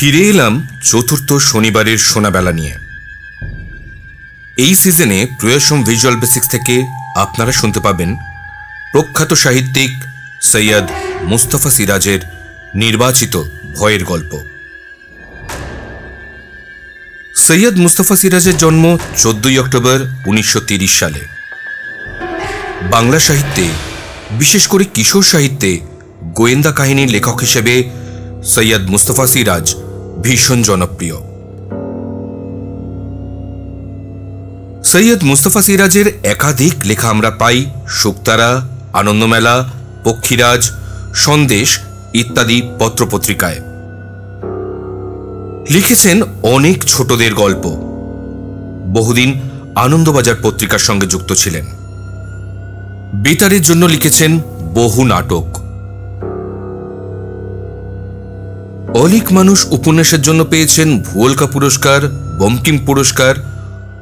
ফিরে এলাম চতুর্থ শনিবারের সোনাবেলা নিয়ে। এই সিজনে প্রয়াসম ভিজুয়াল বেসিক্স থেকে আপনারা শুনতে পাবেন প্রখ্যাত সাহিত্যিক সৈয়দ মুস্তাফা সিরাজের নির্বাচিত ভয়ের গল্প। সৈয়দ মুস্তাফা সিরাজের জন্ম 14 অক্টোবর 1930 সালে। বাংলা সাহিত্যে, বিশেষ করে কিশোর সাহিত্যে গোয়েন্দা কাহিনীর লেখক হিসেবে সৈয়দ মুস্তাফা সিরাজ ভীষণ জনপ্রিয়। সৈয়দ মুস্তাফা সিরাজের একাধিক লেখা আমরা পাই শুকতারা, আনন্দমেলা, পক্ষীরাজ, সন্দেশ ইত্যাদি পত্রপত্রিকায়। লিখেছেন অনেক ছোটদের গল্প। বহুদিন আনন্দবাজার পত্রিকার সঙ্গে যুক্ত ছিলেন। বেতারের জন্য লিখেছেন বহু নাটক। অনেক মানুষ উপন্যাসের জন্য পেয়েছেন ভুয়লকা পুরস্কার, বঙ্কিম পুরস্কার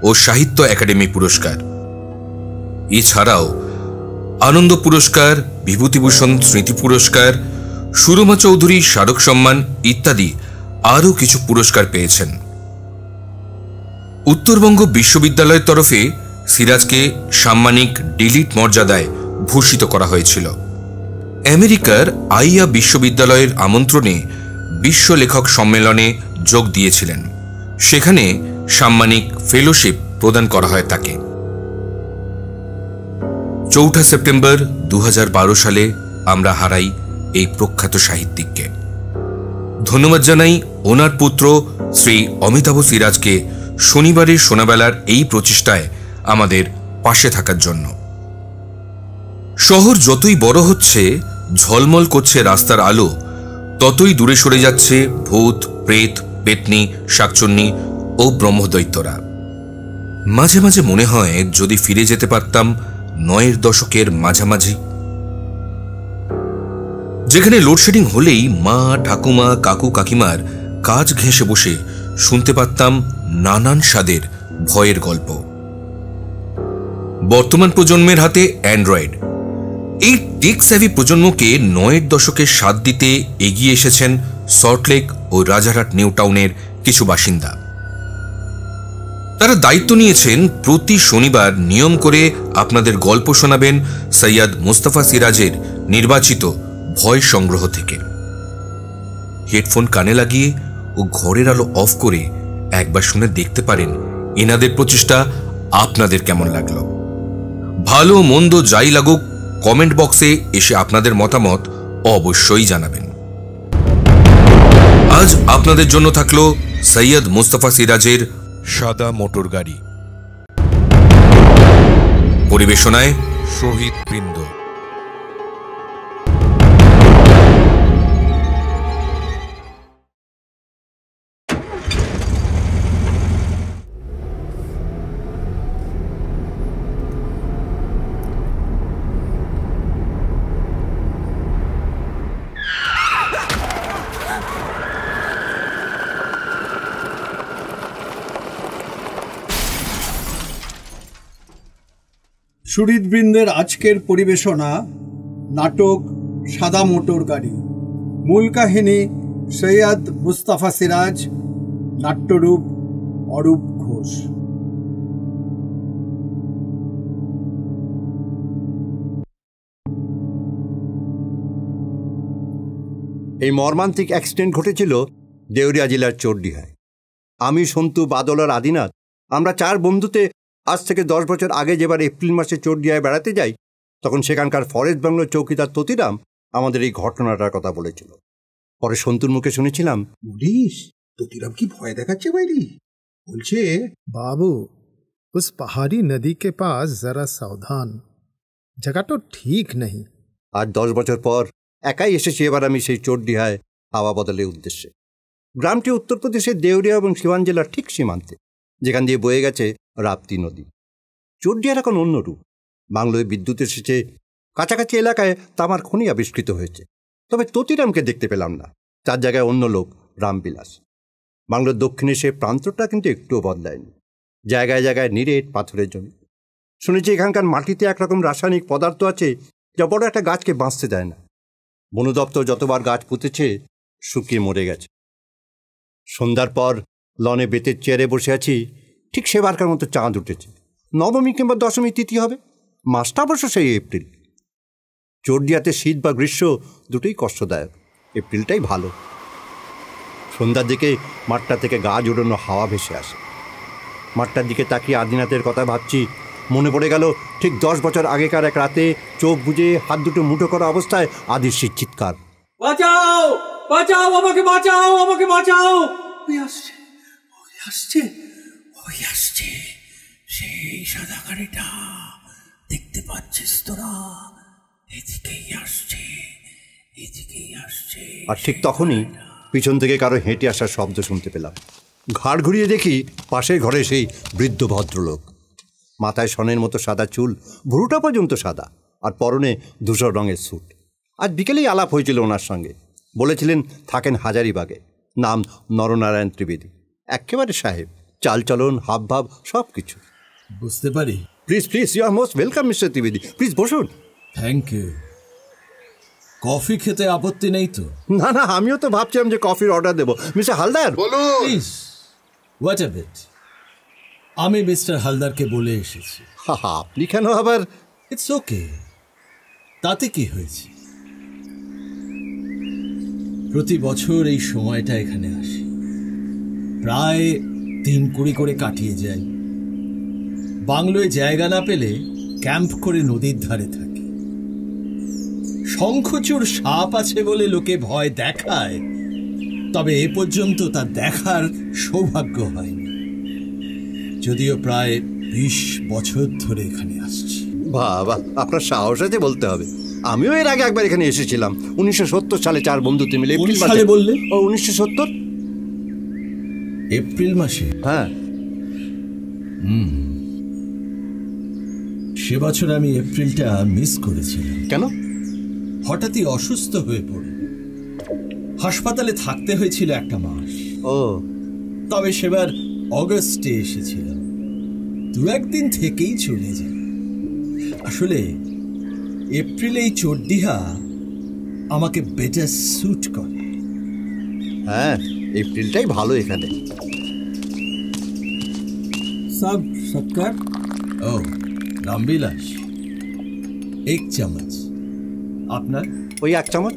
ও সাহিত্য একাডেমি পুরস্কার। এছাড়াও আনন্দ পুরস্কার, বিভূতিভূষণ স্মৃতি পুরস্কার, সুরমা চৌধুরী স্মারক সম্মান ইত্যাদি আরও কিছু পুরস্কার পেয়েছেন। উত্তরবঙ্গ বিশ্ববিদ্যালয়ের তরফে সিরাজকে সাম্মানিক ডিলিট মর্যাদায় ভূষিত করা হয়েছিল। আমেরিকার আইয়া বিশ্ববিদ্যালয়ের আমন্ত্রণে বিশ্ব লেখক সম্মেলনে যোগ দিয়েছিলেন। সেখানে সাম্মানিক ফেলোশিপ প্রদান করা হয় তাকে। 4 সেপ্টেম্বর 2012 সালে আমরা হারাই এই প্রখ্যাত সাহিত্যিককে। ধন্যবাদ জানাই ওনার পুত্র শ্রী অমিতাভ সিরাজকে শনিবারের সোনাবেলার এই প্রচেষ্টায় আমাদের পাশে থাকার জন্য। শহর যতই বড় হচ্ছে, ঝলমল করছে রাস্তার আলো, ততই দূরে সরে যাচ্ছে ভূত, প্রেত, পেতনি, শাকচুন্নি ও ব্রহ্মদৈত্যরা। মাঝে মাঝে মনে হয় যদি ফিরে যেতে পারতাম 9 দশকের মাঝামাঝি, যেখানে লোডশেডিং হলেই মা, ঠাকুমা, কাকু, কাকিমার কাজ ঘেঁষে বসে শুনতে পারতাম নানান স্বাদের ভয়ের গল্প। বর্তমান প্রজন্মের হাতে অ্যান্ড্রয়েড। এই টেক স্যাভি প্রজন্মকে 9 দশকের স্বাদ দিতে এগিয়ে এসেছেন সল্টলেক ও রাজারহাট নিউ টাউনের কিছু বাসিন্দা। তারা দায়িত্ব নিয়েছেন প্রতি শনিবার নিয়ম করে আপনাদের গল্প শোনাবেন সৈয়দ মুস্তাফা সিরাজের নির্বাচিত ভয় সংগ্রহ থেকে। হেডফোন কানে লাগিয়ে ও ঘরের আলো অফ করে একবার শুনে দেখতে পারেন এনাদের প্রচেষ্টা আপনাদের কেমন লাগলো। ভালো মন্দ যাই লাগুক, কমেন্ট বক্সে এসে আপনাদের মতামত অবশ্যই জানাবেন। আজ আপনাদের জন্য থাকলো সৈয়দ মুস্তাফা সিরাজের সাদা মোটর গাড়ি। পরিবেশনায় শহীদ বৃন্দ। সুহৃদবৃন্দের আজকের পরিবেশনা নাটক সাদা মোটর গাড়ি। মূল কাহিনী সৈয়দ মুস্তাফা সিরাজ, নাট্যরূপ অরূপ ঘোষ। এই মর্মান্তিক অ্যাক্সিডেন্ট ঘটেছিল দেওরিয়া জেলার চোরডিহায়। আমি, সন্তু, বাদল আর আদিনাথ, আমরা 4 বন্ধুতে আজ থেকে 10 বছর আগে যেবার এপ্রিল মাসে চোরডিহায় বেড়াতে যাই, তখন সেখানকার ফরেস্ট বাংলোর চৌকিদার ততিরাম আমাদের এই ঘটনাটার কথা বলেছিল। পরে সন্তুর মুখে শুনেছিলাম, পুলিশ ততিরাম কি ভয় দেখাচ্ছে বাইরে, বলছে बाबू उस पहाड़ी नदी के पास जरा सावधान, जगह तो ठीक नहीं। আর 10 বছর পর একাই এসেছি এবার আমি সেই চোরডিহায় হাওয়া বদলের উদ্দেশ্যে। গ্রামটি উত্তরপ্রদেশের দেওরিয়া এবং সিওয়ান জেলার ঠিক সীমান্তে, যেখান দিয়ে বয়ে গেছে রাপ্তি নদী। চোরডিহার এখন অন্য রূপ। বাংলোয় বিদ্যুৎ এসেছে, কাছাকাছি এলাকায় তামার খনি আবিষ্কৃত হয়েছে। তবে ততিরামকে দেখতে পেলাম না, তার জায়গায় অন্য লোক, রামবিলাস। বাংলোর দক্ষিণে সে প্রান্তটা কিন্তু একটুও বদলায়নি। জায়গায় জায়গায় নিরেট পাথরের জমি। শুনেছি এখানকার মাটিতে একরকম রাসায়নিক পদার্থ আছে যা বড় একটা গাছকে বাঁচতে দেয় না। বন দপ্তর যতবার গাছ পুঁতেছে শুকিয়ে মরে গেছে। সন্ধ্যার পর লনে বেতের চেয়ারে বসে আছি, ঠিক সেবারকার মতো চাঁদ উঠেছে। নবমী কিংবা দশমী তিথি হবে, মাসটা অবশ্য সেই এপ্রিল। চোরডিয়াতে শীত বা গ্রীষ্ম দুটোই কষ্টদায়ক, এপ্রিলটাই ভালো। সন্ধ্যার দিকে মাঠটা থেকে গা জুড়োনো হাওয়া ভেসে আসে। মাঠটার দিকে তাকিয়ে আদিনাথের কথা ভাবছি, মনে পড়ে গেল ঠিক 10 বছর আগেকার এক রাতে চোখ বুজে হাত দুটো মুঠো করা অবস্থায় আদির্ষির চিৎকার, বাঁচাও বাঁচাও, আমাকে বাঁচাও, আমাকে বাঁচাও। ওই আসছে, ওই আসছে, ওই আসছে, সেই সাদা গাড়িটা দেখতে পাচ্ছিস তোরা? এদিকেই আসছে, এদিকেই আসছে। আর ঠিক তখনই পিছন থেকে কারো হেঁটে আসার শব্দ শুনতে পেলাম। ঘাড় ঘুরিয়ে দেখি পাশের ঘরে সেই বৃদ্ধ ভদ্রলোক। মাথায় সনের মতো সাদা চুল, ভুরুটা পর্যন্ত সাদা, আর পরনে ধূসর রঙের স্যুট। আজ বিকেলেই আলাপ হয়েছিল ওনার সঙ্গে। বলেছিলেন থাকেন হাজারিবাগে, নাম নরনারায়ণ ত্রিবেদী। একেবারে সাহেব, চালচলন, হাবভাব সব কিছু। বুঝতে পারি। Please please, you are most welcome mister Trivedi, please বসুন। Thank you. কফি খেতে আপত্তি নেই তো? না না, আমিও তো ভাবছিলাম যে কফির অর্ডার দেবো। Mister Haldar please wait a bit. আমি মিস্টার হালদারকে বলে এসেছি। আপনি কেন আবার? ইটস ওকে, তাতে কি হয়েছে? প্রতি বছর এই সময়টা এখানে আসি, প্রায় 3 করে কাটিয়ে যাই। বাংলোয় জায়গা না পেলে ক্যাম্প করে নদীর ধারে থাকি। শঙ্খচূড় সাপ আছে বলে লোকে ভয় দেখায়, তবে এ পর্যন্ত তা দেখার সৌভাগ্য হয়নি। যদিও প্রায় 20 বছর ধরে এখানে আসছি। বাবা, আপনার সাহস আছে বলতে হবে। আমিও এর আগে একবার এখানে এসেছিলাম 1970 সালে, 4 বন্ধুতে মিলে। কোন সালে বললে? ও 1970 এপ্রিল মাসে? হ্যাঁ। সে বছর আমি এপ্রিলটা মিস করেছিলাম। কেন? হঠাৎই অসুস্থ হয়ে পড়ে হাসপাতালে থাকতে হয়েছিল 1 মাস। ও, তবে সেবার অগস্টে এসেছিলাম, 2-1 দিন থেকেই চলে যায়। আসলে এপ্রিলে এই চোরডিহা আমাকে বেটার স্যুট করে। হ্যাঁ, এপ্রিলটাই ভালো এখানে। সব সৎকার। ও রামবিলাস, 1 চামচ। আপনার? ওই 1 চামচ।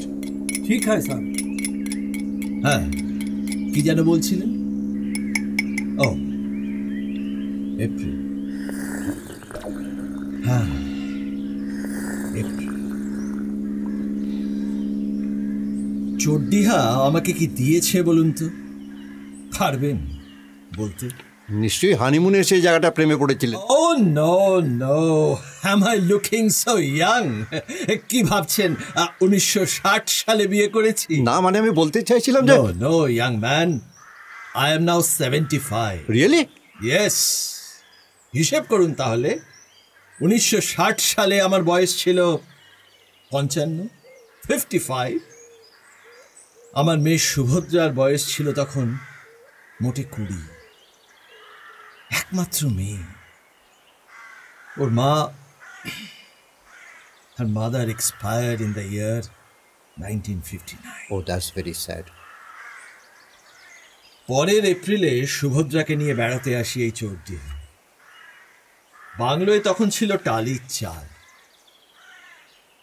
ঠিক আছে স্যার। হ্যাঁ, কি যেন বলছিলেন? ও এপ্রিল। হ্যাঁ, এপ্রিল। চোরডিহা আমাকে কি দিয়েছে বলুন তো? পারবেন বলতে? নিশ্চয়ই হানিমুনে সেই জায়গাটা প্রেমে পড়েছিলেন। Oh no no, am I looking so young? কি ভাবছেন 1960 সালে বিয়ে করেছি? না, মানে আমি বলতে চাইছিলাম যে no young man, I am now 75. Really? Yes. হিসেব করুন তাহলে। 1960 সালে আমার বয়স ছিল 55। আমার মেয়ে সুভদ্রার বয়স ছিল তখন মোটে 20। একমাত্র মেয়ে। ওর মা, her mother expired in the year 1959. Oh, that's very sad. পরের এপ্রিলে সুভদ্রাকে নিয়ে বেড়াতে আসি এই চোরডিহা। বাংলোয় তখন ছিল টালির চাল,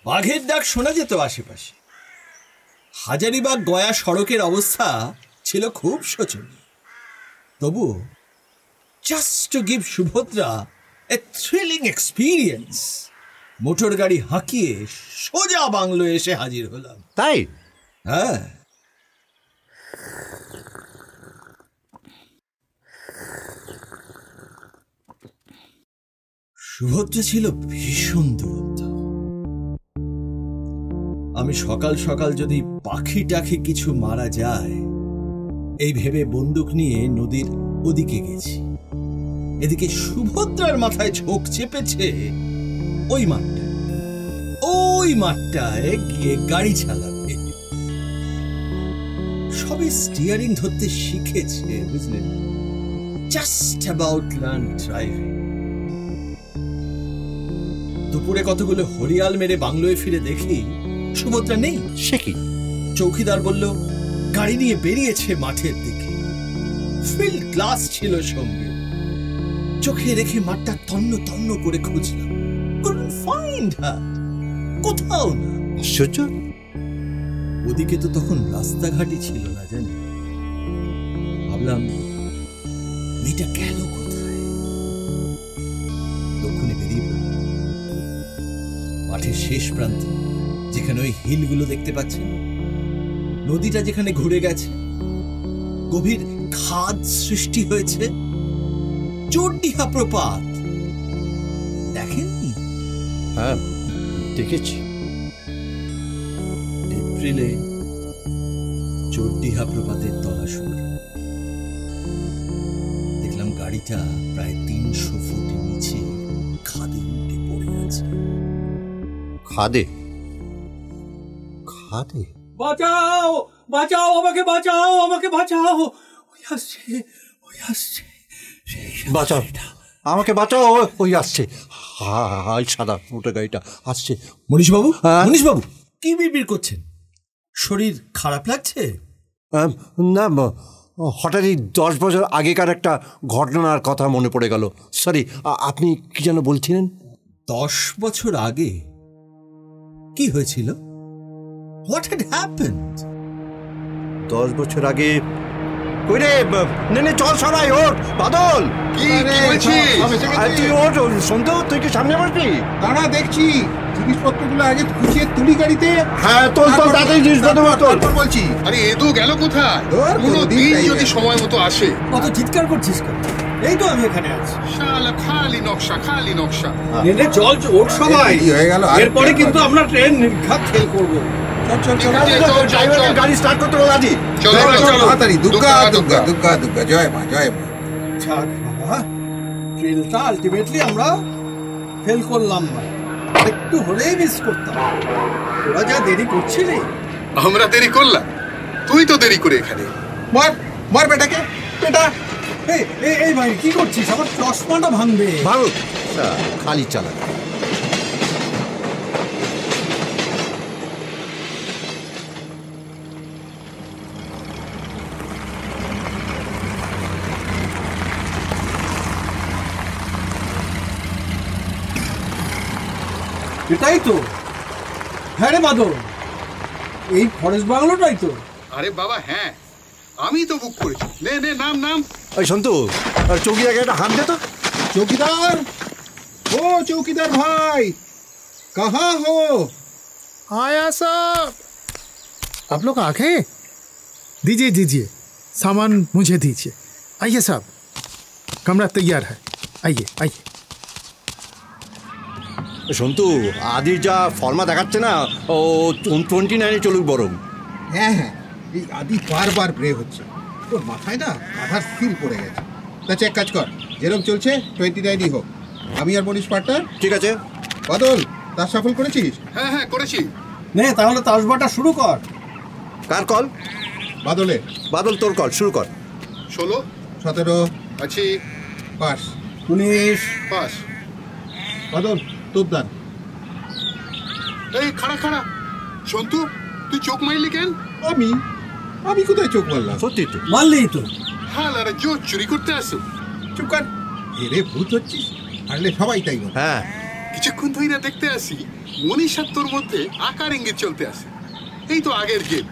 বাঘের ডাক শোনা যেত আশেপাশে। হাজারিবাগ গয়া সড়কের অবস্থা ছিল খুব শোচনীয়। তবুও just to give Subhadra a thrilling experience, motor গাড়ি হাঁকিয়ে সোজা বাংলোয় এসে হাজির হলাম। তাই? হ্যাঁ। সুভদ্রা ছিল ভীষণ দুরন্ত। আমি সকাল সকাল যদি পাখি টাখি কিছু মারা যায় এই ভেবে বন্দুক নিয়ে নদীর ওদিকে গেছি। এদিকে সুভদ্রার মাথায় ঝোঁক চেপেছে ওই মাঠটায় গিয়ে গাড়ি চালাবে। সবে স্টিয়ারিং ধরতে শিখেছে, বুঝলেন? Just about learn driving. দুপুরে কতগুলো হরিয়াল মেরে বাংলোয় ফিরে দেখি সুভদ্রা নেই। সে কি? চৌকিদার বলল গাড়ি নিয়ে বেরিয়েছে মাঠের দিকে। ফিল্ড গ্লাস ছিল সঙ্গে। চোখে রেখে মাঠটা তন্ন তন্ন করে খুঁজলাম, couldn't find her, কোথাও না। আশ্চর্য, ওদিকে তো তখন রাস্তাঘাটই ছিল না জানি। ভাবলাম মেয়েটা গেল কোথায়। দক্ষিণে বেরিয়ে পড়ল। মাঠের শেষ প্রান্তে যেখানে ওই হিলগুলো দেখতে পাচ্ছেন, নদীটা যেখানে ঘুরে গেছে, গভীর খাদ সৃষ্টি হয়েছে, চোরডিহা প্রপাত দেখেননি? হ্যাঁ দেখেছি। এপ্রিলে চোরডিহা প্রপাতের তলা শুরু। দেখলাম গাড়িটা প্রায় 300 ফুট নিচে খাদে উল্টে পড়ে আছে। খাদে? খাদে? বাঁচাও বাঁচাও, আমাকে বাঁচাও, আমাকে বাঁচাও, ওই আসছে, ওই আসছে, বাঁচাও, আমাকে বাঁচাও, ওই আসছে। হাই সাদা মোটা গাড়িটা আসছে। মনীষবাবু, হ্যাঁ? মনীষবাবু কি বিড়বিড় করছেন? শরীর খারাপ লাগছে? না, হঠাৎই 10 বছর আগেকার একটা ঘটনার কথা মনে পড়ে গেল। সরি, আপনি কি যেন বলছিলেন? 10 বছর আগে কি হয়েছিল? What had happened? 10 বছর আগে? কই রে, নে চল সবাই ওঠ। বাদল, কি বলছিস? তুই ওঠ, সন্দেহ তুই কি সামনে বসবি? দাঁড়া দেখছি, জিনিসপত্রগুলো আগে গুছিয়ে তুলি গাড়িতে। হ্যাঁ তোল তোল, তাড়াতাড়ি জিনিসপত্র তোল। তারপর বলছি। আরে এদু গেল কোথায়? ধর, কোনো কোনোদিন দিন তাই যদি হয়। সময় মতো আসে। কত চিৎকার করছিস কেন? এই তো আমি এখানে আছি। শালা খালি নকশা, খালি নকশা। নেনে চল, ওঠ সবাই, দেরি হয়ে গেল। এরপরে কিন্তু আমরা ট্রেন নির্ঘাত ফেল করবো। ঠিক আছে, চল, চল, ড্রাইভারের চল। গাড়ি স্টার্ট করতে বল আজি। চলো, চলো, চলো। তাড়াতাড়ি। দুর্গা দুর্গা, দুর্গা দুর্গা। দুর্গা দুর্গা, জয় মা, জয় মা। যাক বাবা, ট্রেনটা আলটিমেটলি আমরা ফেল করলাম না, একটু হলেই মিস করতাম। তোরা যা দেরি করছিলি। আমরা দেরি করলাম, তুই তো দেরি করে এখানে। মার মার বেটাকে, বেটা। এই ভাই কি করছিস? আমার চশমাটা ভাঙবে। ভালো খালি চালা। এটাই তো। হ্যাঁ রে বাদল, এই ফরেস্ট বাংলোটাই তো। আরে বাবা হ্যাঁ, আমি তো বুক করেছি। নে নে, নাম নাম। ওই সন্তু, চৌকি আগে একটা হাত দে তো। चौकीदार, ओ चौकीदार भाई, कहाँ हो? आया साहब। आप लोग आ गए? दीजिए दीजिए, सामान मुझे दीजिए। आइए साहब, कमरा तैयार है, आइए आइए। সন্তু, আদির যা ফর্মা দেখাচ্ছে না, ও 29 চলুক বরং। হ্যাঁ হ্যাঁ, এই আদি বারবার ব্রেক হচ্ছে, তোর মাথায় না আধার সিল পড়ে গেছে। তা চেক কাজ কর, যেরকম চলছে 29ই হোক। আমি আর মনীষ পার্টনার। ঠিক আছে। বাদল, তার সফল করেছিস? হ্যাঁ হ্যাঁ করেছি। নে তাহলে তাসবাটা শুরু কর। কার কল? বাদলে। বাদল তোর কল শুরু কর। 16, 17, আছি, পাস। 19। পাস। বাদল, তোর দান। এই খাড়া খাড়া, সন্তু তুই চোখ মারলি কেন? আমি আমি কোথায় চোখ মারলাম? সত্যি তো। মারলেই তো। হাল আরে জো চুরি করতে আসো। চুপ কর, এরে ভূত হচ্ছিস, হারলে সবাই তাই বলে। হ্যাঁ, কিছুক্ষণ ধরে দেখতে আসি মনীষ আর তোর মধ্যে আকার ইঙ্গিত চলতে আসে। এই তো আগের গেম,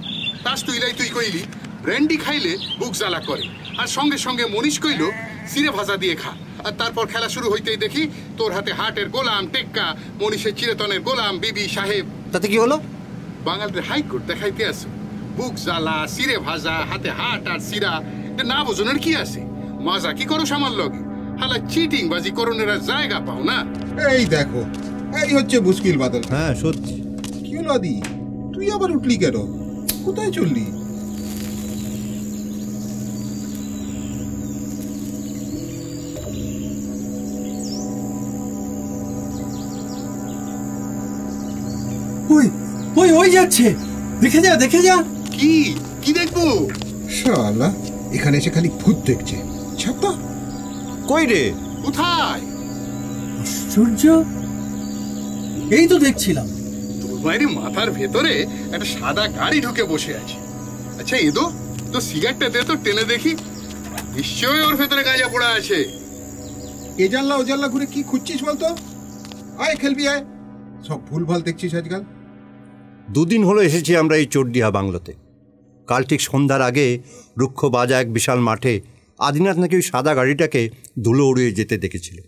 তাস তুইলাই তুই কইলি ব্র্যান্ডি খাইলে বুক জ্বালা করে, আর সঙ্গে সঙ্গে মনীষ কইল চিড়ে ভাজা দিয়ে খা। আর তারপর খেলা শুরু হইতেই দেখি তোর হাতে হাটের গোলাম টেক্কা, মনীষের চিরতনের গোলাম বিবি সাহেব। তাতে কি হলো? বাঙালিদের হাইকোর্ট দেখাইতে আসো। বুক জ্বালা, চিড়ে ভাজা, হাতে হাট আর চিরা, এটা না বোঝনের কি আছে? মজা কি করো আমার লগে? হালা চিটিং বাজি করণের জায়গা পাও না। এই দেখো, এই হচ্ছে মুশকিল বাদল। হ্যাঁ সত্যি। কি হলো আদি, তুই আবার উঠলি কেন? কোথায় চললি? ওই ওই ওই যাচ্ছে, দেখে যা দেখে যা। কি কি দেখবো? শালা, এখানে এসে খালি ভূত দেখছে। ছাতা কই রে? কোথায়? আশ্চর্য, এই তো দেখছিলাম। তোর বাইরে মাথার ভেতরে একটা সাদা গাড়ি ঢুকে বসে আছে। আচ্ছা এদো, তো সিগারেটটা দে তো, টেনে দেখি। নিশ্চয়ই ওর ভেতরে গাঁজা পড়া আছে। এ জানলা ও জানলা ঘুরে কি খুঁজছিস বলতো? আয় খেলবি আয়। সব ভুলভাল দেখছিস আজকাল। দুদিন হলো এসেছি আমরা এই চোরডিহা বাংলোতে। কাল ঠিক সন্ধ্যার আগে রুক্ষ বাজা এক বিশাল মাঠে আদিনাথ নাকি ওই সাদা গাড়িটাকে ধুলো উড়িয়ে যেতে দেখেছিল।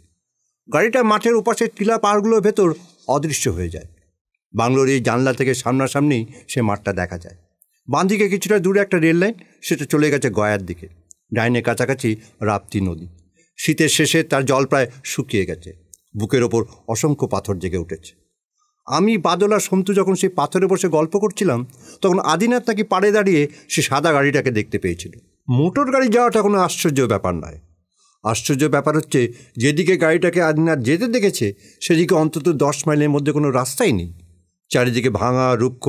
গাড়িটা মাঠের ওপাশের টিলা পাহাড়গুলোর ভেতর অদৃশ্য হয়ে যায়। বাংলোর এই জানলা থেকে সামনাসামনি সে মাঠটা দেখা যায়। বাঁ দিকে কিছুটা দূরে একটা রেল লাইন, সেটা চলে গেছে গয়ার দিকে। ডাইনে কাছাকাছি রাপ্তি নদী। শীতের শেষে তার জল প্রায় শুকিয়ে গেছে। বুকের ওপর অসংখ্য পাথর জেগে উঠেছে। আমি বাদল আর সন্তু যখন সেই পাথরে বসে গল্প করছিলাম, তখন আদিনাথ নাকি পাড়ে দাঁড়িয়ে সে সাদা গাড়িটাকে দেখতে পেয়েছিল। মোটর গাড়ি যাওয়াটা কোনো আশ্চর্য ব্যাপার নয়। আশ্চর্য ব্যাপার হচ্ছে যেদিকে গাড়িটাকে আদিনাথ যেতে দেখেছে সেদিকে অন্তত 10 মাইলের মধ্যে কোনো রাস্তাই নেই। চারিদিকে ভাঙা রুক্ষ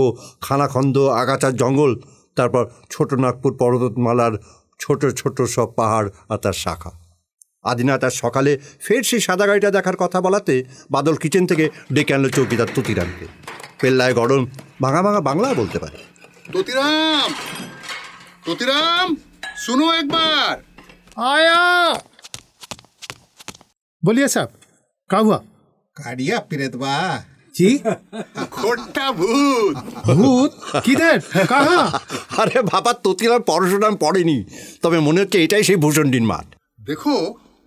খানাখন্দ, আগাছার জঙ্গল, তারপর ছোটনাগপুর পর্বতমালার ছোট ছোট সব পাহাড় আর তার শাখা। আদিনাথ আর সকালে ফের সেই সাদা গাড়িটা দেখার কথা বলাতে বাদল কিচেন থেকে ডেকে আনলো চৌকিদার তুতিরামকে। পেল্লায় গরম ভাঙা ভাঙা বাংলা বলতে পারে। তুতিরাম, তুতিরাম, सुनो एक बार। आया। बोलिए साहब, क्या हुआ? काड़िया पिरेतवा जी। खोटा भूत। भूत किधर, कहाँ? আরে বাবা, তুতিরাম পড়াশোনা পড়েনি, তবে মনে হচ্ছে এটাই সেই ভূষণ্ডির মাঠ। देखो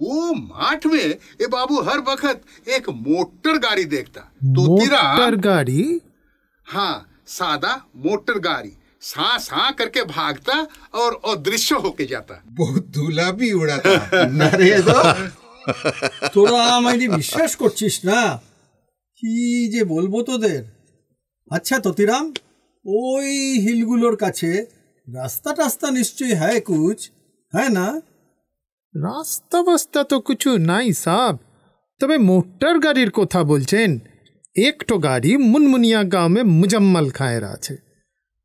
वो माठ में ये बाबू हर वक्त एक मोटर गाड़ी देखता। मोटर गाड़ी? हाँ, सादा मोटर गाड़ी सा सा करके भागता और अदृश्य होके जाता। बहुत धूला भी उड़ाता। নারে তো তোরা আমায় বিশ্বাস করছিস না? কি যে বলবো তোদের। আচ্ছা ততিরাম, ওই হিলগুলোর কাছে রাস্তা টাস্তা নিশ্চয়ই হ্যায় কুছ, হ্যাঁ না? রাস্তা বাস্তা তো কিছু নাই সাব, তবে মোটর গাড়ির কথা বলছেন। একটো গাড়ি মুনमुनिया गांव में मुजम्मल खायर আছে।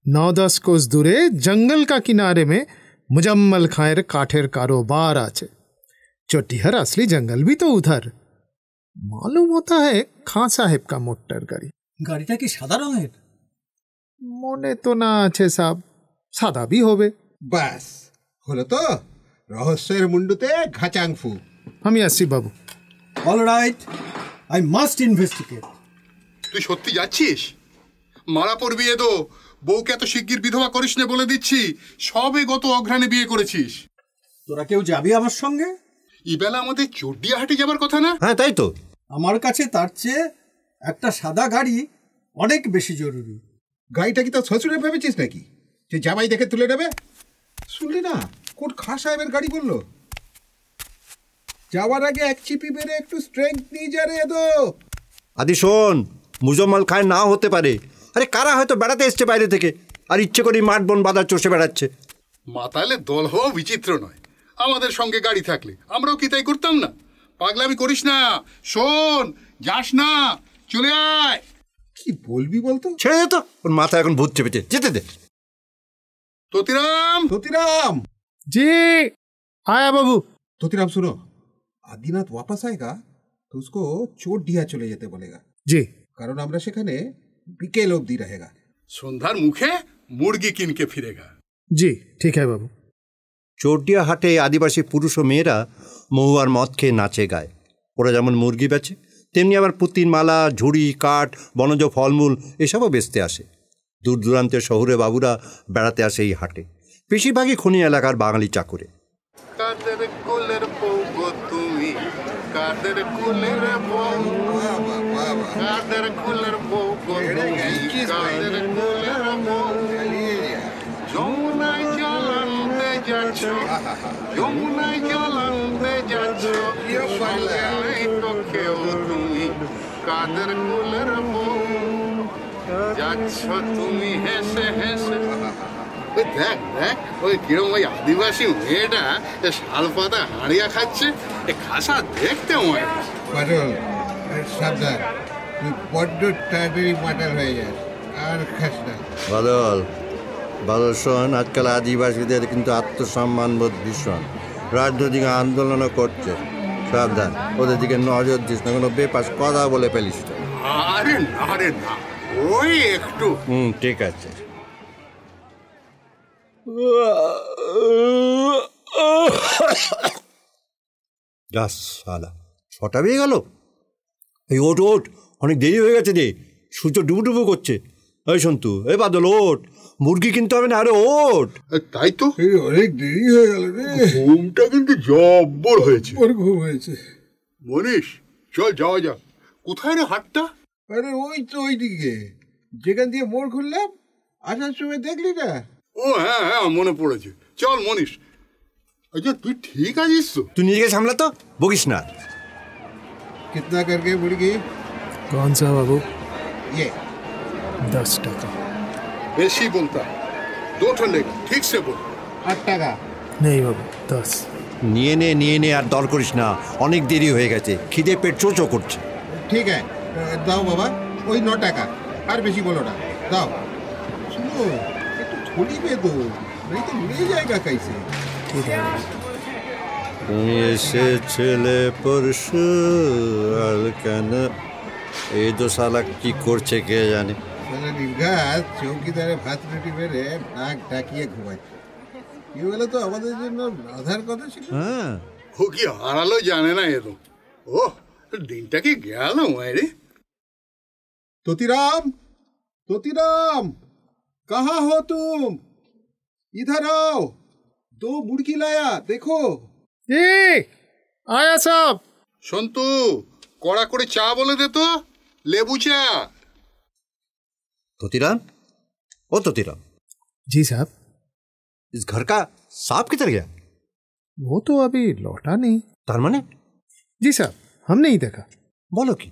9-10 कोस दूरे जंगल का किनारे में मुजम्मल खायर काठेर कारोबार আছে। चोटिहर असली जंगल भी तो उधर। मालूम होता है खां साहेब का मोटर गाड़ी। গাড়িটা কি সাদা রঙের? মনে তো না আছে সাব, সাদা भी হবে। বাস হলো তো, রহস্যের মুন্ডুতে ঘাচাংফু। আমি আসছি বাবু। All right, I must investigate. তুই সত্যি যাচ্ছিস? মারা পড়বি এ তো। বউকে এত শিগগির বিধবা করিস না বলে দিচ্ছি। সবে গত অঘ্রাণে বিয়ে করেছিস। তোরা কেউ যাবি আমার সঙ্গে? ইবেলা আমাদের চোরডিহাটে যাবার কথা না? হ্যাঁ তাই তো। আমার কাছে তার চেয়ে একটা সাদা গাড়ি অনেক বেশি জরুরি। গাড়িটা কি তোর শ্বশুরে ভেবেছিস নাকি যে জামাই দেখে তুলে নেবে? শুনলি না কোন খাঁ সাহেবের গাড়ি বললো? যাওয়ার আগে এক চিপি মেরে একটু স্ট্রেংথ নিয়ে যা রে দো। আদি শোন, মুজম্মল খায় নাও হতে পারে। আরে কারা হয়তো বেড়াতে এসছে বাইরে থেকে, আর ইচ্ছে করে মাঠ বন বাজার চষে বেড়াচ্ছে। মাতালে দল হওয়া বিচিত্র নয়। আমাদের সঙ্গে গাড়ি থাকলে আমরাও কি তাই করতাম না? পাগলামি করিস না। শোন, যাস না, চলে আয়। কি বলবি বলতো? ছেড়ে দে তো, ওর মাথা এখন ভূত চেপেছে, যেতে দে। তোতিরাম, তোতিরাম जी आया बाबू। তোতিরাম सुनो, आदिनाथ वापस आएगा तो उसको চোরডিহা চলে যেতে বলেगा। जी। কারণ আমরা সেখানে বিকেল অবধি रहेगा। সন্ধ্যার মুখে মুরগি কিনকে ফিরেগা। जी ठीक है बाबू। চোরডিহা হাটে আদিবাসী পুরুষ ও মেয়েরা মহুয়ার মদ খেয়ে নাচে গায়। ওরা যেমন মুরগি বেচে, তেমনি আবার পুতির মালা, ঝুড়ি, কাঠ, বনজ ফলমূল এসবও বেচতে আসে। দূর দূরান্তের শহুরে বাবুরা বেড়াতে আসে এই হাটে, বেশিরভাগই খনি এলাকার বাঙালি চাকরে। কাদের কোলের বউ গো তুমি, কাদের কোলের বউ, কাদের কোলের বউ গো তুমি, কাদের কোলের বউ। যমুনায় জ্বলন্তে যাচ্ছ, যমুনায় জ্বলন্তে যাচ্ছ, সঙ্গে নেই তো কেউ তুমি, কাদের কোলের বউ। যাচ্ছ তুমি হেসে হেসে। ওই দেখ দেখ, ওই কিরম ওই আদিবাসী মেয়েটা শাল পাতা হাঁড়িয়া খাচ্ছে। এ খাসা দেখতে মনে। পাটল সাবধান, তুই বড্ড তাড়াতাড়ি মাটাল হয়ে যাস, আর খাস না। বাদল, বাদল শোন, আজকাল আদিবাসীদের কিন্তু আত্মসম্মান বোধ ভীষণ, রাজনৈতিক আন্দোলনও করছে। সাবধান, ওদের দিকে নজর দিস না, কোনো বেপাস কথা বলে ফেলিস। আরে না রে না, ওই একটু। ঠিক আছে। যাস শালা, 6টা বেজে গেল। এই ওট ওট, অনেক দেরি হয়ে গেছে রে, সূর্য ডুবুডুবু করছে। এই সন্তু, এই বাদল ওট, মুরগি কিনতে হবে না, আরে ওট। তাই তো, অনেক দেরি হয়ে গেল রে, ঘুমটা কিন্তু জব্বর হয়েছে। ওর ঘুম হয়েছে। মনীষ, চল যাওয়া যাক। কোথায় রে হাটটা? আরে ওই তো ওইদিকে, যেখান দিয়ে মোড় খুললাম আসার সময়, দেখলি না? ও হ্যাঁ হ্যাঁ, মনে পড়েছে। চল মনীষ। আচ্ছা তুই ঠিক আছিস তো? তুই নিজেকে সামলা তো, বকিস না। कितना करके मुर्गी? कौन सा बाबू? ये 10 টাকা। বেশি বলতা, 2 ঠলেগা, ঠিক সে বল। 8 টাকা। नहीं बाबू 10। নিয়ে নে আর দর করিস না, অনেক দেরি হয়ে গেছে, খিদে পেট চোচো করছে। ठीक है, दाओ बाबा, वही 9 টাকা, আর বেশি বলো না, দাও। सुनो, একটু थोड़ी में दो, नहीं तो ले जाएगा कैसे? ठीक है। তুমি এসেছিলে পরশু, আর কেন এই তো শালা কি করছে কে জানে। শালা নির্ঘাত চৌকিদারে ভাত রুটি বেড়ে নাক ডাকিয়ে ঘুমাচ্ছে। কি বলে তো আমাদের জন্য আধার কথা ছিল। হ্যাঁ, ও কি হারালো জানে না এত। ও দিনটা কি গেল মায়েরে। तोतीराम, तोतीराम, कहाँ हो तुम? इधर आओ, 2 मुर्गी लाया, देखो। आया साहब। সন্তু, কড়া করে চা বলে দে তো, লেবু চা। तोतीराम, ओ तोतीराम, जी साहब। इस घर का सांप किधर गया? वो तो अभी लौटा नहीं। তার মানে? जी साहब, हम नहीं देखा। বলো কি,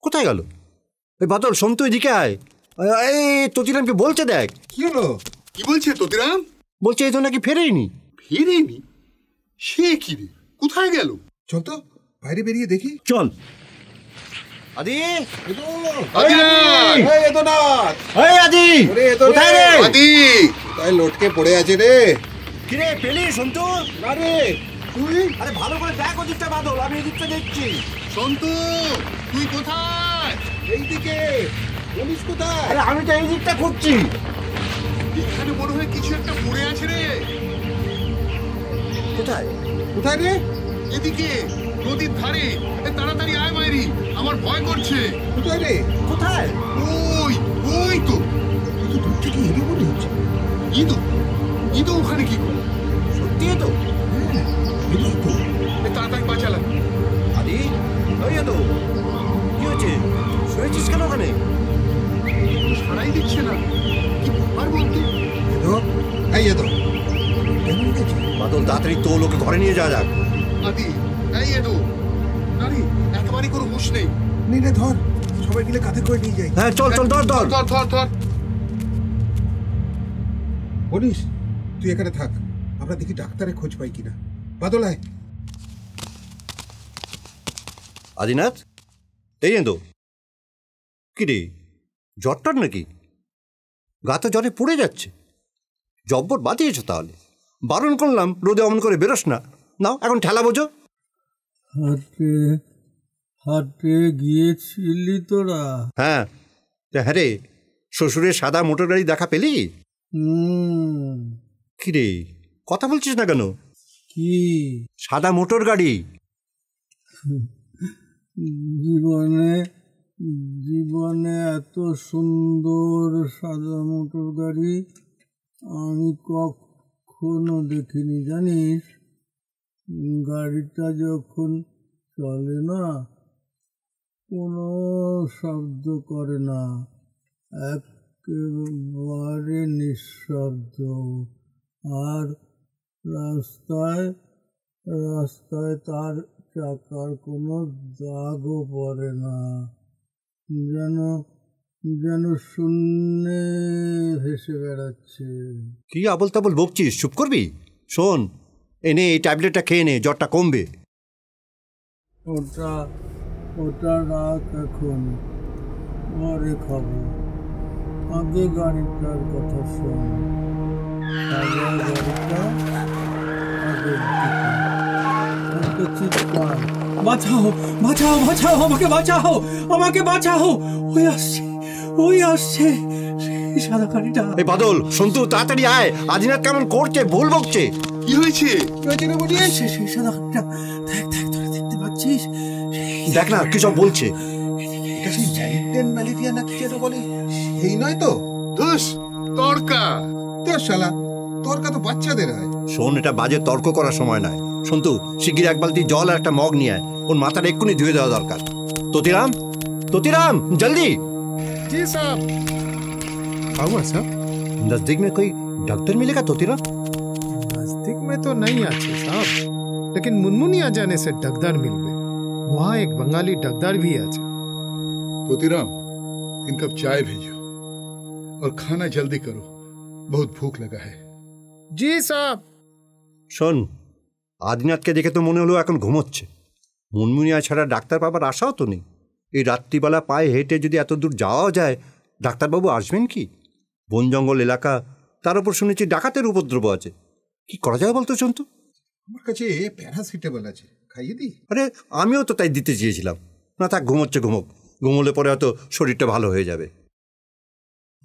কোথায় গেল? এই বাদল, সন্তু এদিকে আয়। এই ততিরামকে বলছে দেখ। কি হলো? কি বলছে তোতিরাম? বলছে এই তো নাকি ফেরেইনি। ফিরেনি? সে কি রে, কোথায় গেল? চল তো বাইরে বেরিয়ে দেখি। চল। আদি, আদি না! এই এতো না, এই আদি, ওরে এতো কোথায় রে? আদি! তাই লটকে পড়ে আছে রে। কি রে, পেলি সন্তু? না রে, তুই? আরে ভালো করে দেখ ওদিকটা বাদল, আমি এদিকটা দেখছি। সন্তু, তুই কোথায়? এইদিকে। পুলিশ কোথায়? আরে আমি তো এই দিকটা খুঁজছি। এখানে মনে হয় কিছু একটা পড়ে আছে রে। কোথায়? কোথায় রে? এদিকে, নদীর ধারে। তাড়াতাড়ি আয় মাইরি, আমার ভয় করছে। কোথায় রে? কোথায়? ওই, ওই তো। তুই তো দূর থেকে এলো মনে হচ্ছে। ইদু, ইদু ওখানে কি করে? সত্যি তো? হ্যাঁ, এলোই তো। তাড়াতাড়ি বাঁচালা। আদি, ওই তো কি হচ্ছে? শুয়েছিস কেন ওখানে? সারাই দিচ্ছে না। কি ব্যাপার বলতে? এলো, এই এলো। কেমন গেছে? বাদল, তাড়াতাড়ি তো লোকে ঘরে নিয়ে যাওয়া যাক। আদি, এই এদু। নারী, একেবারেই কোনো হুঁশ নেই। নে নে ধর, সবাই মিলে কাঁধে করে নিয়ে যাই। হ্যাঁ চল চল, ধর ধর। ধর ধর ধর। বলিস, তুই এখানে থাক, আমরা দেখি ডাক্তারের খোঁজ পাই কিনা। বাদল আয়। আদিনাথ, এই তো কি রে, জ্বরটার নাকি? গা তো জ্বরে পড়ে যাচ্ছে। জব্বর বাদিয়েছ তাহলে। বারণ করলাম রোদে অমন করে বেরোস না। নাও এখন ঠেলা বোঝো। হাটে হাটে গিয়েছিলি তোরা? হ্যাঁ হ্যাঁ রে, শ্বশুরের সাদা মোটর গাড়ি দেখা পেলি? কি রে, কথা বলছিস না কেন? কি সাদা মোটর গাড়ি? জীবনে জীবনে এত সুন্দর সাদা মোটর গাড়ি আমি কখনো দেখিনি, জানিস? গাড়িটা যখন চলে না, কোনো শব্দ করে না, একেবারে নিঃশব্দ। আর রাস্তায় রাস্তায় তার চাকার কোনো দাগও পড়ে না, যেন যেন শূন্যে ভেসে বেড়াচ্ছে। কি আবল তাবল বকছিস, চুপ করবি? শোন, এনে এই ট্যাবলেটটা খেয়ে নে, জ্বরটা কমবে। ওটা ওটা রাখ, এখন পরে খাবো। আগে গাড়িটার কথা শোন। সাদা গাড়িটা আগের দিকে। চিৎকার, বাঁচাও বাঁচাও বাঁচাও, আমাকে বাঁচাও, আমাকে বাঁচাও, ওই আসছে, ওই আসছে সাদা গাড়িটা। এই বাদল, সন্তু তাড়াতাড়ি আয়, আদিনাথ কেমন করছে, ভুল বকছে। কি হয়েছে? কি হয়েছে রে মনীষ? সেই সাদা ঘরটা, দেখ দেখ, তোরা দেখতে পাচ্ছিস? দেখ না কি সব বলছে। এটা সেই ম্যালিটেন ম্যালেরিয়া না কি যেন বলে, এই নয় তো? ধুস, তরকা। তোর শালা, তরকা তো বাচ্চাদের হয়। শোন, এটা বাজে তর্ক করার সময় নয়। সন্তু, শিগগির এক বালতি জল আর একটা মগ নিয়ে আয়, ওর মাথাটা এক্ষুনি ধুয়ে দেওয়া দরকার। তোতিরাম, তোতিরাম, জলদি। जी साहब। क्या हुआ साहब? नजदीक में कोई डॉक्टर मिलेगा तोतिराम? नजदीक में तो नहीं आते साहब, लेकिन मुनमुनिया जाने से डगदार मिल गए। वहाँ एक बंगाली डगदार भी আছে। तोतीराम, 3 कप चाय भेजो और खाना जल्दी करो, बहुत भूख लगा है। जी साहब। শোন, আদিনাথকে দেখে তো মনে হলো এখন ঘুমোচ্ছে। মুনমুনিয়া ছাড়া ডাক্তার পাবার আশাও তো নেই। এই রাত্রিবেলা পায়ে হেঁটে যদি এত দূর যাওয়াও যায়, ডাক্তারবাবু আসবেন কি? বন জঙ্গল এলাকা, তার উপর শুনেছি ডাকাতের উপদ্রব আছে। কি করা যায় বলতো সন্তু? আমার কাছে প্যারাসিটামল আছে, খাইয়ে দিই? আরে আমিও তো তাই দিতে চেয়েছিলাম। না থাক, ঘুমোচ্ছে ঘুমোক, ঘুমোলে পরে হয়তো শরীরটা ভালো হয়ে যাবে।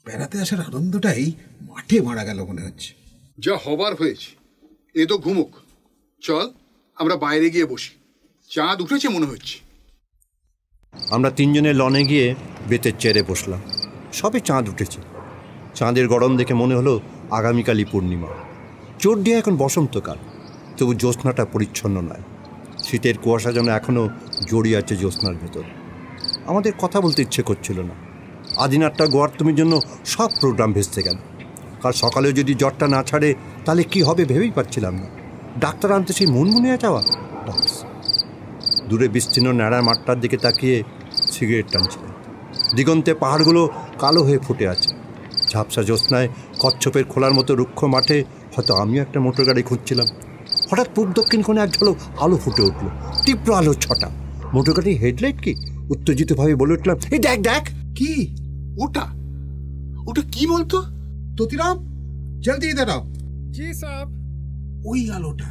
বেড়াতে আসার আনন্দটাই মাঠে মারা গেল মনে হচ্ছে। যা হবার হয়েছে, এ তো ঘুমুক। চল আমরা বাইরে গিয়ে বসি, চাঁদ উঠেছে মনে হচ্ছে। আমরা তিনজনে লনে গিয়ে বেতের চেয়ারে বসলাম। সবে চাঁদ উঠেছে। চাঁদের গরম দেখে মনে হলো আগামীকালই পূর্ণিমা। চোরডিয়া এখন বসন্তকাল, তবু জ্যোৎস্নাটা পরিচ্ছন্ন নয়। শীতের কুয়াশা যেন এখনও জড়িয়ে আছে জ্যোৎস্নার ভেতর। আমাদের কথা বলতে ইচ্ছে করছিল না। আদিনাথটা গোয়ার তুমির জন্য সব প্রোগ্রাম ভেস্তে গেল। কাল সকালেও যদি জ্বরটা না ছাড়ে তাহলে কি হবে ভেবেই পাচ্ছিলাম না। ডাক্তার আনতে সেই মুনমুনিয়া যাওয়া। দূরে বিস্তীর্ণ ন্যাড়া মাঠটার দিকে তাকিয়ে সিগারেট টানছিলেন। দিগন্তে পাহাড়গুলো কালো হয়ে ফুটে আছে। ঝাপসা জ্যোৎস্নায় কচ্ছপের খোলার মতো রুক্ষ মাঠে হয়তো আমিও একটা মোটর গাড়ি খুঁজছিলাম। হঠাৎ পূর্ব দক্ষিণ কোণে এক ঝলক আলো ফুটে উঠল, তীব্র আলো ছটা। মোটর গাড়ির হেডলাইট কি? উত্তেজিতভাবে বলে উঠলাম, এই দেখ দেখ। কি ওটা? ওটা কি বলতো? তোতিরাম, জলদি ইধার आओ। जी साहब। ওই আলোটা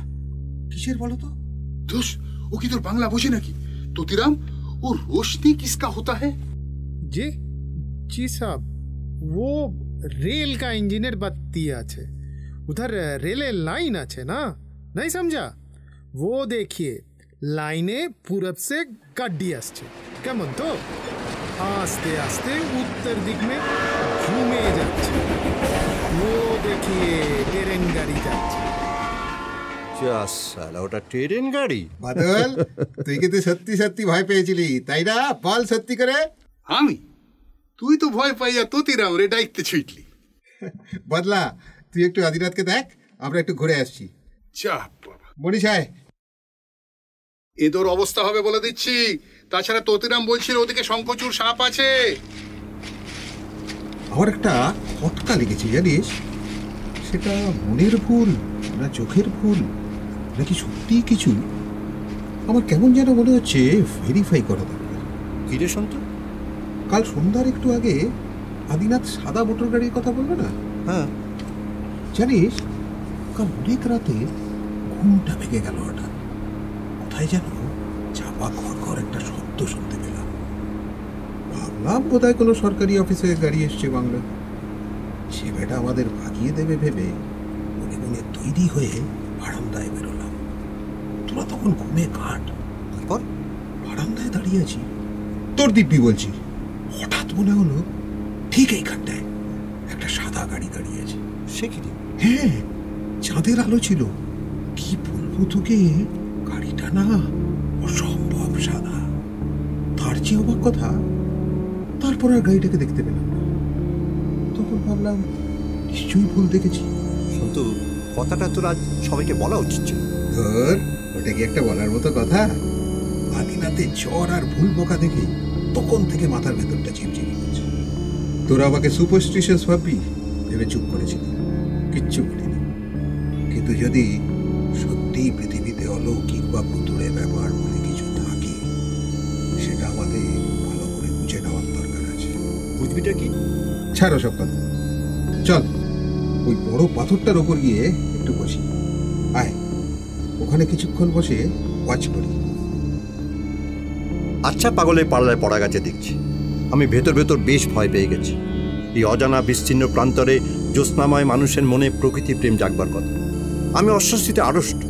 কিসের বলো তো? ধুস, ও কি তোর বাংলা বোঝে নাকি? তোতিরাম, ও रोशनी किसका होता है? जी जी साहब, वो रेल का इंजीनियर बत्ती আছে। उधर रेले लाइन আছে ना, नहीं समझा? वो देखिए, लाइने पूरब से गाड़ी আসছে। কেমন তো? आस्ते आस्ते उत्तर दिक में घूमे যাচ্ছে। वो देखिए ट्रेन गाड़ी যাচ্ছে। সালা, ওটা ট্রেন গাড়ি? বাদল, তুই কিন্তু সত্যি সত্যি ভয় পেয়েছিলি তাই না? বল সত্যি করে। আমি? তুই তো ভয় পাইয়া তোতিরাম রে ডাইতে ছুটলি। বদলা, তুই একটু আদিনাথকে দেখ, আমরা একটু ঘুরে আসছি। চাপ বাবা। মনীষ আয়। এ তোর অবস্থা হবে বলে দিচ্ছি। তাছাড়া তোতিরাম বলছিল ওদিকে শঙ্খচূড় সাপ আছে। আমার একটা খটকা লেগেছে জানিস। সেটা মনের ভুল না চোখের ভুল নাকি সত্যি কিছু, আমার কেমন যেন মনে হচ্ছে ভেরিফাই করা দরকার। কিরে সন্তু? কাল সন্ধ্যার একটু আগে আদিনাথ সাদা মোটর গাড়ির কথা বলবে না? হ্যাঁ। জানিস, কাল অনেক রাতে ঘুমটা ভেঙে গেল হঠাৎ। কোথায় যেন চাপা খড় একটা শব্দ শুনতে পেলাম। ভাবলাম বোধহয় কোনো সরকারি অফিসে গাড়ি এসছে বাংলা। সে বেটা আমাদের ভাগিয়ে দেবে ভেবে মনে মনে তৈরি হয়ে বারান্দায় বেরোলাম। তোরা তখন ঘুমে কাট। তারপর বারান্দায় দাঁড়িয়ে আছি, তোর দিব্যি বলছি। হঠাৎ মনে হলো ঠিক এইখানটায় একটা সাদা গাড়ি দাঁড়িয়ে আছে। সে কি? হ্যাঁ, চাঁদের আলো ছিল। কি বলবো তোকে, গাড়িটা না অসম্ভব সাদা। তার চেয়ে অবাক কথা, তারপর আর গাড়িটাকে দেখতে পেলাম না। তখন ভাবলাম নিশ্চয়ই ভুল দেখেছি। সন্তু, কথাটা তোর আজ সবাইকে বলা উচিত ছিল। ধর, ওটা কি একটা বলার মতো কথা? আদিনাথের জ্বর আর ভুল বকা দেখে তখন থেকে মাথার ভেতরটা ঝিমঝিমি করছে। তোরা আমাকে সুপারস্টিশিয়াস ভাববি ভেবে চুপ করেছিলি, কিচ্ছু বলিনি। কিন্তু যদি সত্যি পৃথিবীতে অলৌকিক বা ভুতুড়ে ব্যাপার বলে কিছু থাকে, সেটা আমাদের ভালো করে বুঝে নেওয়ার দরকার আছে। বুঝবিটা কি? ছাড়ো সব কথা, চল ওই বড় পাথরটার ওপর গিয়ে একটু বসি। আয়, ওখানে কিছুক্ষণ বসে ওয়াচ করি। আচ্ছা, পাগলের পাল্লায় পড়া গেছে দেখছি। আমি ভেতর ভেতর বেশ ভয় পেয়ে গেছি। এই অজানা বিস্তীর্ণ প্রান্তরে জ্যোৎস্নাময় মানুষের মনে প্রকৃতি প্রেম জাগবার কথা। আমি অস্বস্তিতে আড়ষ্ট।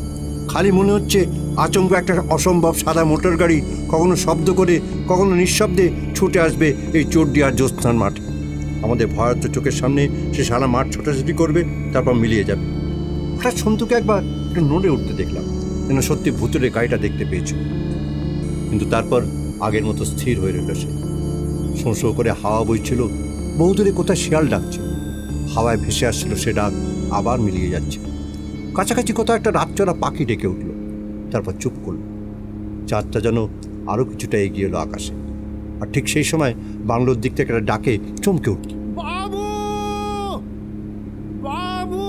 খালি মনে হচ্ছে আচমকা একটা অসম্ভব সাদা মোটর গাড়ি কখনো শব্দ করে কখনো নিঃশব্দে ছুটে আসবে এই চোরডিহার জ্যোৎস্নার মাঠে। আমাদের ভয়ার্ত চোখের সামনে সে সারা মাঠ ছোটাছুটি করবে, তারপর মিলিয়ে যাবে। হঠাৎ সন্তুকে একবার একটু নড়ে উঠতে দেখলাম, যেন সত্যি ভুতুরে গাড়িটা দেখতে পেয়েছ। কিন্তু তারপর আগের মতো স্থির হয়ে রইল সে। শোঁ শোঁ করে হাওয়া বইছিল, বহুদূরে কোথায় শিয়াল ডাকছে। হাওয়ায় ভেসে আসছিল সে ডাক, আবার মিলিয়ে যাচ্ছে। কাছাকাছি কোথাও একটা রাতচরা পাখি ডেকে উঠল, তারপর চুপ করল। চাঁদটা যেন আরও কিছুটা এগিয়ে এলো আকাশে। আর ঠিক সেই সময় বাংলোর দিক থেকে একটা ডাকে চমকে উঠল, বাবু বাবু!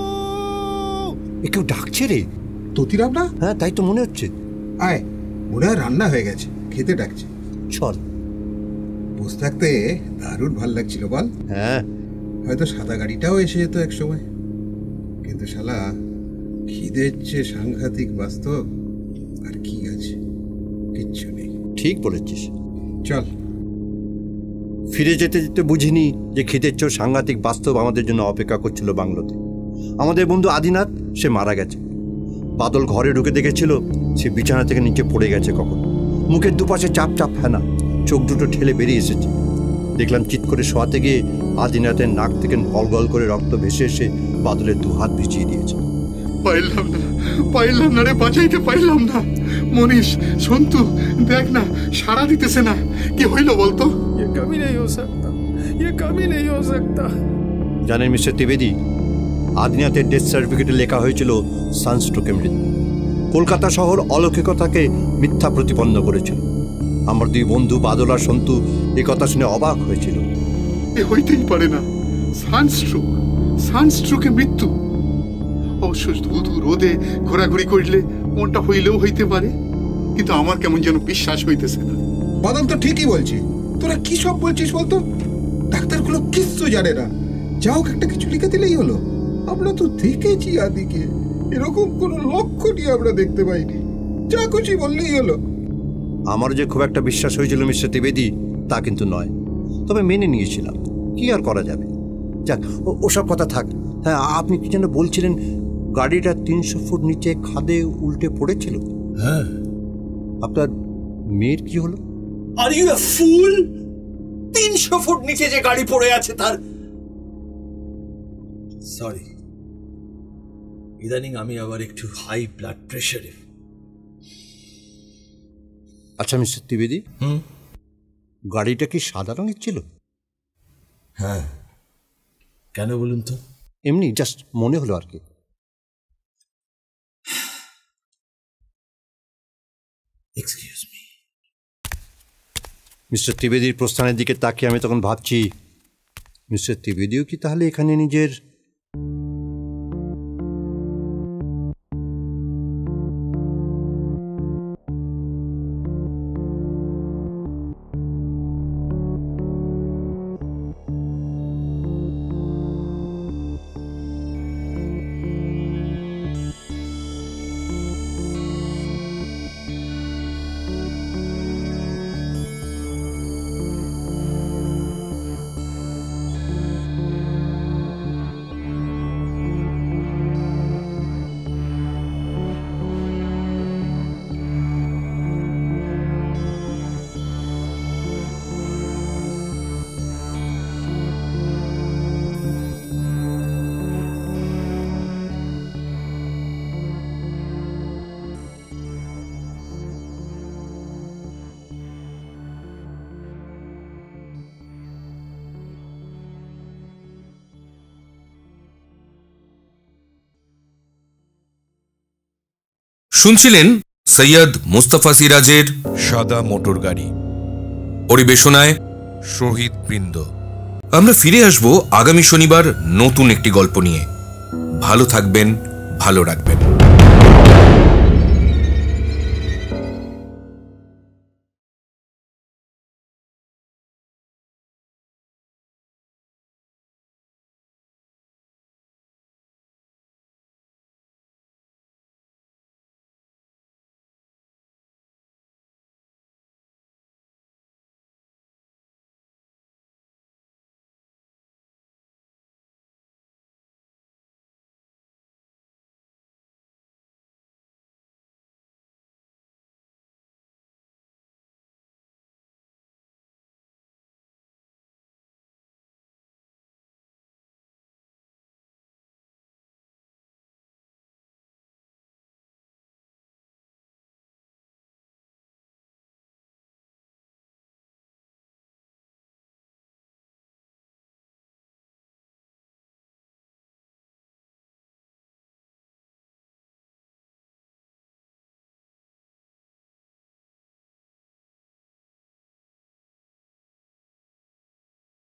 এ কেউ ডাকছে রে। ততিরাম না? হ্যাঁ, তাই তো মনে হচ্ছে। আয়, মনে হয় রান্না হয়ে গেছে, খেতে ডাকছে। চল। বসে থাকতে দারুণ ভাল লাগছিল বল। হ্যাঁ, হয়তো সাদা গাড়িটাও এসে যেত এক সময়, কিন্তু শালা খিদের চেয়ে সাংঘাতিক বাস্তব আর কি আছে? কিচ্ছু নেই। ঠিক বলেছিস। চল। ফিরে যেতে যেতে বুঝিনি যে খিদের চেয়েও সাংঘাতিক বাস্তব আমাদের জন্য অপেক্ষা করছিল বাংলোতে। আমাদের বন্ধু আদিনাথ, সে মারা গেছে। বাদল ঘরে ঢুকে দেখেছিল সে বিছানা থেকে নিচে পড়ে গেছে কখন। মুখের দুপাশে চাপ চাপ ফেনা, চোখ দুটো ঠেলে বেরিয়ে এসেছে। দেখলাম চিৎ করে শোয়াতে গিয়ে আদিনাথের নাক থেকে গল গল করে রক্ত ভেসে এসে বাদলের দু হাত ভিজিয়ে দিয়েছে। পাইলাম না রে, বাঁচাইতে পাইলাম না। মনীষ, সন্তু, দেখ না, সাড়া দিতেছে না। কি হইল বলতো? জানেন মিস্টার ত্রিবেদী, আদিনাথের ডেথ সার্টিফিকেটে লেখা হয়েছিল সানস্ট্রোকে মৃত্যু। কলকাতা শহর অলৌকিকতাকে মিথ্যা প্রতিপন্ন করেছিল। আমার দুই বন্ধু বাদল আর সন্তু এ কথা শুনে অবাক হয়েছিল। এ হইতেই পারে না। সানস্ট্রোকে মৃত্যু। অবশ্য ধুধু রোদে ঘোরাঘুরি করলে মনটা হইলেও হইতে পারে, কিন্তু আমার কেমন যেন বিশ্বাস হইতেছে না। বাদল তো ঠিকই বলছি। তোরা কি সব বলছিস বলতো? ডাক্তারগুলো কিচ্ছু জানে না। যাও একটা কিছু লিখে দিলেই হলো। আমরা তো দেখেছি আদিকে, এরকম কোনো লক্ষণই আমরা দেখতে পাইনি। যা খুশি বললেই হলো। আমার যে খুব একটা বিশ্বাস হয়েছিল মিস্টার ত্রিবেদী, তা কিন্তু নয়। তবে মেনে নিয়েছিলাম, কি আর করা যাবে। যাক, ওসব কথা থাক। হ্যাঁ, আপনি কি যেন বলছিলেন গাড়িটা 300 ফুট নিচে খাদে উল্টে পড়েছিল? হ্যাঁ। আপনার মেয়ের কি হলো? Are you a full! 300 foot নিচে যে গাড়ি পড়ে আছে তার... সরি, ইদানিং আমি আবার একটু হাই ব্লাড প্রেশারে। আচ্ছা মিস্টার ত্রিবেদী, গাড়িটা কি সাদা রঙের ছিল? হ্যাঁ। কেন বলুন তো? এমনি জাস্ট মনে হলো আর কি। Excuse me. মিস্টার ত্রিবেদীর প্রস্থানের দিকে তাকিয়ে আমি তখন ভাবছি, মিস্টার ত্রিবেদীও কি তাহলে এখানে নিজের... শুনছিলেন সৈয়দ মুস্তাফা সিরাজের সাদা মোটর গাড়ি, পরিবেশনায় শহীদ বৃন্দ। আমরা ফিরে আসব আগামী শনিবার নতুন একটি গল্প নিয়ে। ভালো থাকবেন, ভালো রাখবেন।